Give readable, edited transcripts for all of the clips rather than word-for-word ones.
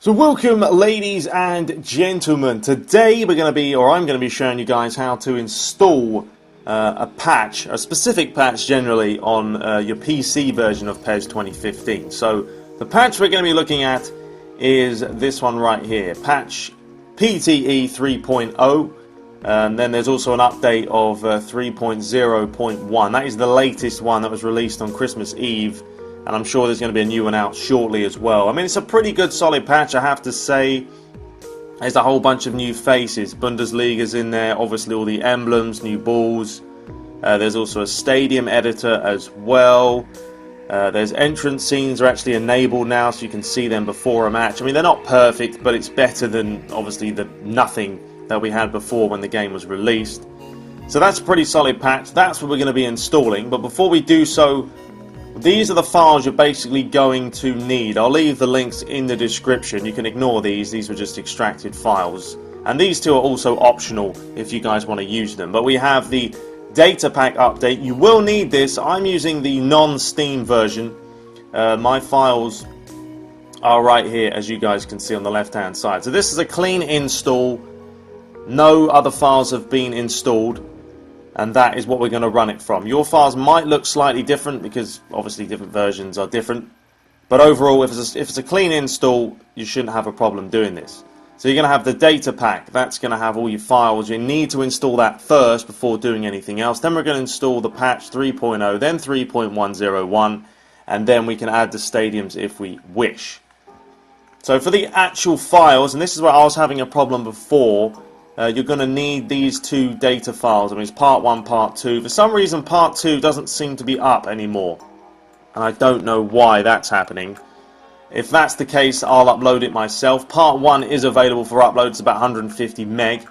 So welcome, ladies and gentlemen. Today I'm going to be showing you guys how to install a patch, a specific patch generally, on your PC version of PES 2015. So the patch we're going to be looking at is this one right here, patch PTE 3.0. And then there's also an update of 3.0.1. That is the latest one that was released on Christmas Eve. And I'm sure there's going to be a new one out shortly as well. I mean, it's a pretty good solid patch, I have to say. There's a whole bunch of new faces. Bundesliga's in there, obviously all the emblems, new balls. There's also a stadium editor as well. There's entrance scenes are actually enabled now, so you can see them before a match. I mean, they're not perfect, but it's better than, obviously, the nothing that we had before when the game was released. So that's a pretty solid patch. That's what we're going to be installing. But before we do so, these are the files you're basically going to need. I'll leave the links in the description. You can ignore these. These were just extracted files. And these two are also optional if you guys want to use them. But we have the data pack update. You will need this. I'm using the non-Steam version. My files are right here, as you guys can see on the left-hand side. So this is a clean install. No other files have been installed. And that is what we're going to run it from. Your files might look slightly different because obviously different versions are different. But overall, if it's a clean install, you shouldn't have a problem doing this. So you're going to have the data pack. That's going to have all your files. You need to install that first before doing anything else. Then we're going to install the patch 3.0, then 3.101, and then we can add the stadiums if we wish. So for the actual files, and this is where I was having a problem before, you're going to need these two data files. I mean, it's part 1, part 2. For some reason, part 2 doesn't seem to be up anymore. And I don't know why that's happening. If that's the case, I'll upload it myself. Part 1 is available for upload. It's about 150 meg.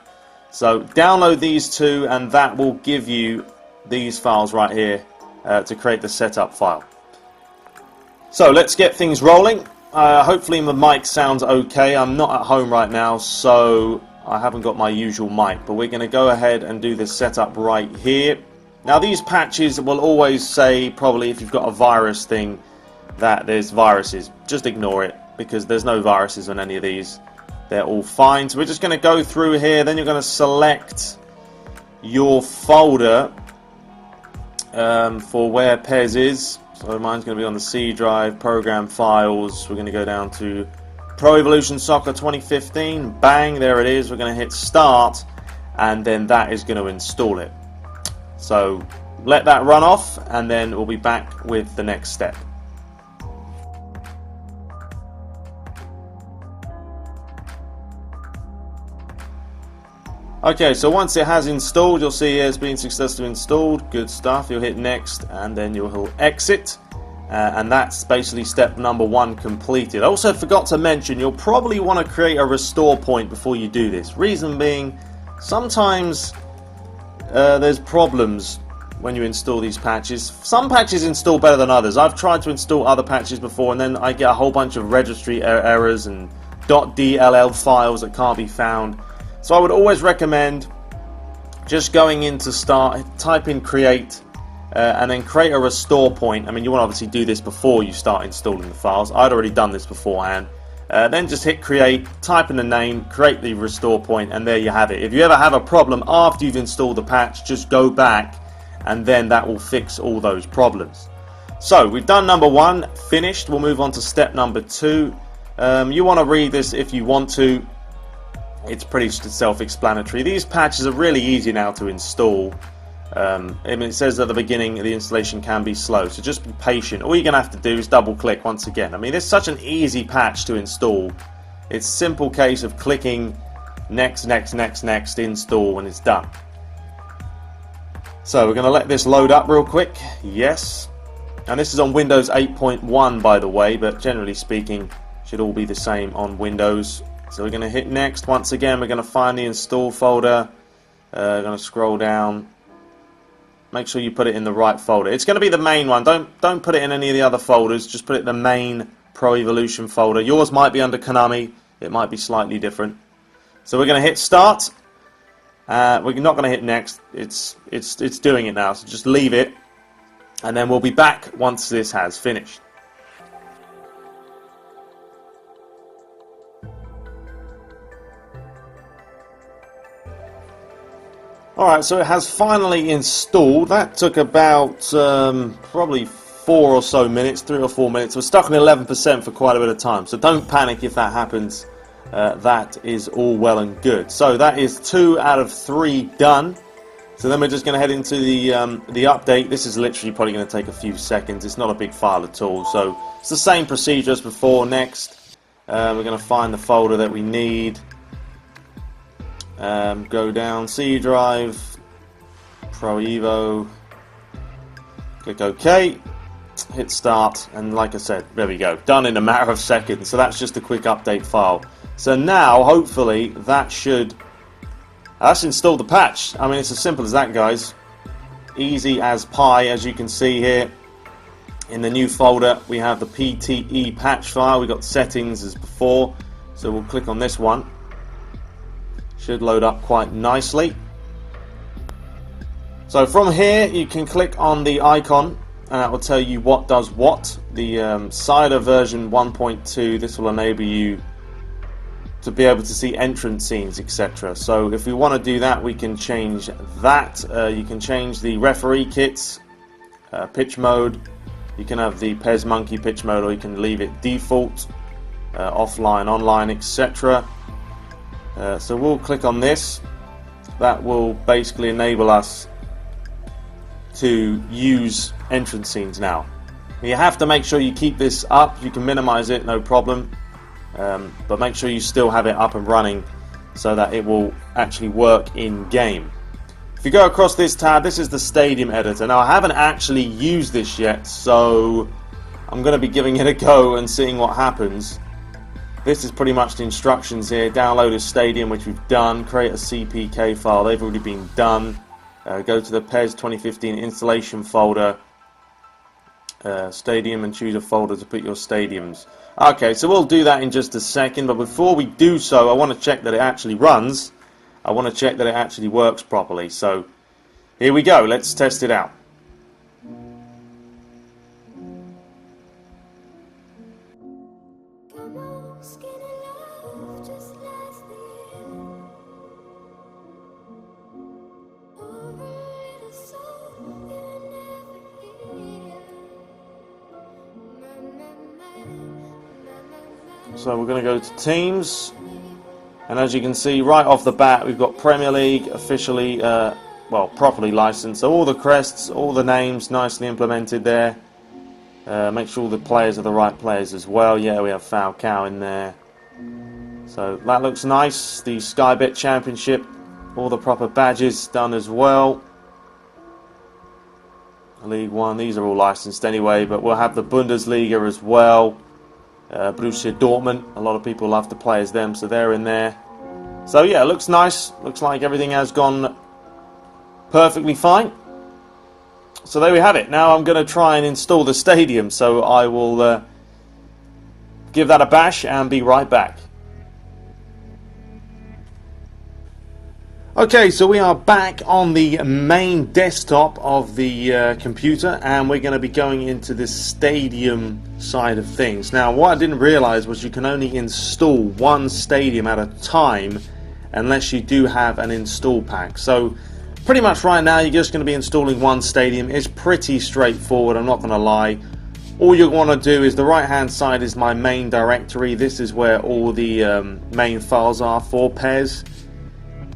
So download these two, and that will give you these files right here to create the setup file. So let's get things rolling. Hopefully my mic sounds okay. I'm not at home right now, so I haven't got my usual mic, but we're going to go ahead and do this setup right here. Now these patches will always say, probably if you've got a virus thing, that there's viruses. Just ignore it, because there's no viruses on any of these. They're all fine. So we're just going to go through here, then you're going to select your folder for where PES is. So mine's going to be on the C drive, program files. We're going to go down to Pro Evolution Soccer 2015, bang, there it is. We're going to hit start, and then that is going to install it. So let that run off, and then we'll be back with the next step. Okay, so once it has installed, you'll see here it's been successfully installed. Good stuff. You'll hit next, and then you'll exit. And that's basically step number 1 completed. I also forgot to mention, you'll probably want to create a restore point before you do this. Reason being, sometimes there's problems when you install these patches. Some patches install better than others. I've tried to install other patches before, and then I get a whole bunch of registry errors and .dll files that can't be found. So I would always recommend just going into start, type in create, and then create a restore point. I mean, you want to obviously do this before you start installing the files. I'd already done this beforehand. Then just hit create, type in the name, create the restore point, and there you have it. If you ever have a problem after you've installed the patch, just go back, and then that will fix all those problems. So we've done number 1, finished. We'll move on to step number 2. You want to read this if you want to. It's pretty self-explanatory. These patches are really easy now to install. I mean, it says at the beginning the installation can be slow, so just be patient. All you're going to have to do is double click once again. I mean, it's such an easy patch to install. It's a simple case of clicking next, next, next, next, install when it's done. So we're going to let this load up real quick. Yes. And this is on Windows 8.1, by the way, but generally speaking should all be the same on Windows. So we're going to hit next. Once again, we're going to find the install folder. Going to scroll down. Make sure you put it in the right folder. It's going to be the main one. Don't put it in any of the other folders. Just put it in the main Pro Evolution folder. Yours might be under Konami. It might be slightly different. So we're going to hit start. We're not going to hit next. It's doing it now. So just leave it, and then we'll be back once this has finished. Alright, so it has finally installed. That took about probably 4 or so minutes, 3 or 4 minutes. We're stuck on 11% for quite a bit of time, so don't panic if that happens. That is all well and good. So that is 2 out of 3 done. So then we're just going to head into the update. This is literally probably going to take a few seconds. It's not a big file at all. So it's the same procedure as before. Next, we're going to find the folder that we need. Go down, C drive, Pro Evo, click OK, hit start, and like I said, there we go. Done in a matter of seconds. So that's just a quick update file. So now, hopefully, that should... That's installed the patch. I mean, it's as simple as that, guys. Easy as pie, as you can see here. In the new folder, we have the PTE Patch file. We've got settings as before. So we'll click on this one. Should load up quite nicely. So from here, you can click on the icon, and that will tell you what does what. The Cider version 1.2, this will enable you to be able to see entrance scenes, etc. So if we want to do that, we can change that. You can change the referee kits, pitch mode. You can have the PES monkey pitch mode, or you can leave it default, offline, online, etc. So we'll click on this. That will basically enable us to use entrance scenes now. You have to make sure you keep this up. You can minimize it, no problem. But make sure you still have it up and running so that it will actually work in game. If you go across this tab, this is the stadium editor. Now I haven't actually used this yet, so I'm going to be giving it a go and seeing what happens. This is pretty much the instructions here. Download a stadium, which we've done. Create a CPK file. They've already been done. Go to the PES 2015 installation folder. Stadium, and choose a folder to put your stadiums. Okay, so we'll do that in just a second, but before we do so, I want to check that it actually runs. I want to check that it actually works properly. So here we go, let's test it out. So we're going to go to teams, and as you can see right off the bat, we've got Premier League officially, well, properly licensed. So all the crests, all the names nicely implemented there. Make sure all the players are the right players as well. Yeah, we have Falcao in there. So that looks nice. The Skybet Championship, all the proper badges done as well. League One, these are all licensed anyway, but we'll have the Bundesliga as well. Borussia Dortmund, a lot of people love to play as them, so they're in there. So yeah, it looks nice. Looks like everything has gone perfectly fine. So there we have it. Now I'm going to try and install the stadium, so I will give that a bash and be right back. Okay, so we are back on the main desktop of the computer, and we're going to be going into the stadium side of things. Now, what I didn't realize was you can only install one stadium at a time unless you do have an install pack. So pretty much right now you're just going to be installing one stadium. It's pretty straightforward, I'm not going to lie. All you want to do is the right hand side is my main directory. This is where all the main files are for PES.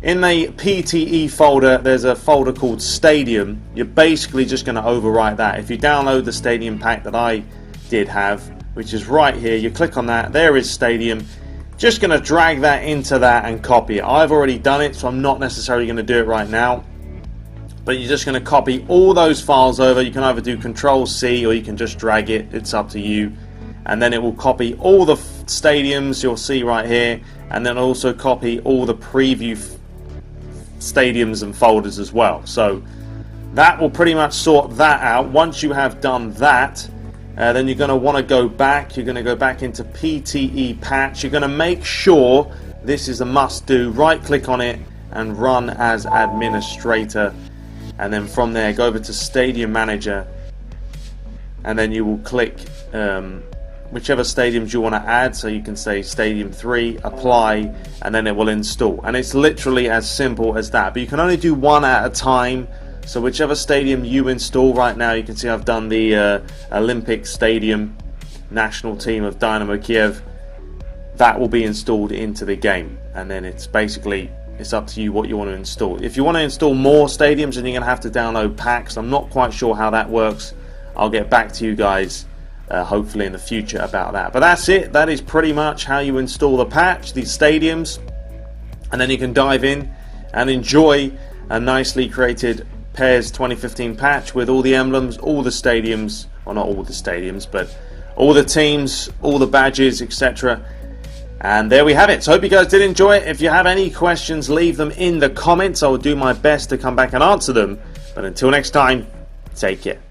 In the PTE folder, there's a folder called Stadium. You're basically just going to overwrite that. If you download the Stadium Pack that I did have, which is right here, you click on that, there is Stadium. Just going to drag that into that and copy it. I've already done it, so I'm not necessarily going to do it right now. But you're just going to copy all those files over. You can either do Control-C or you can just drag it. It's up to you. And then it will copy all the stadiums you'll see right here, and then also copy all the preview stadiums and folders as well. So that will pretty much sort that out. Once you have done that, then you're going to want to go back. You're going to go back into PTE Patch. You're going to make sure this is a must-do. Right-click on it and run as administrator. And then from there, go over to Stadium Manager. And then you will click whichever stadiums you want to add. So you can say Stadium 3, apply, and then it will install. And it's literally as simple as that. But you can only do one at a time. So whichever stadium you install right now, you can see I've done the Olympic Stadium national team of Dynamo Kiev. That will be installed into the game. And then it's basically, it's up to you what you want to install. If you want to install more stadiums, then you're going to have to download packs. I'm not quite sure how that works. I'll get back to you guys hopefully in the future about that. But that's it. That is pretty much how you install the patch, these stadiums. And then you can dive in and enjoy a nicely created PES 2015 patch with all the emblems, all the stadiums, well, not all the stadiums, but all the teams, all the badges, etc. And there we have it. So I hope you guys did enjoy it. If you have any questions, leave them in the comments. I will do my best to come back and answer them. But until next time, take care.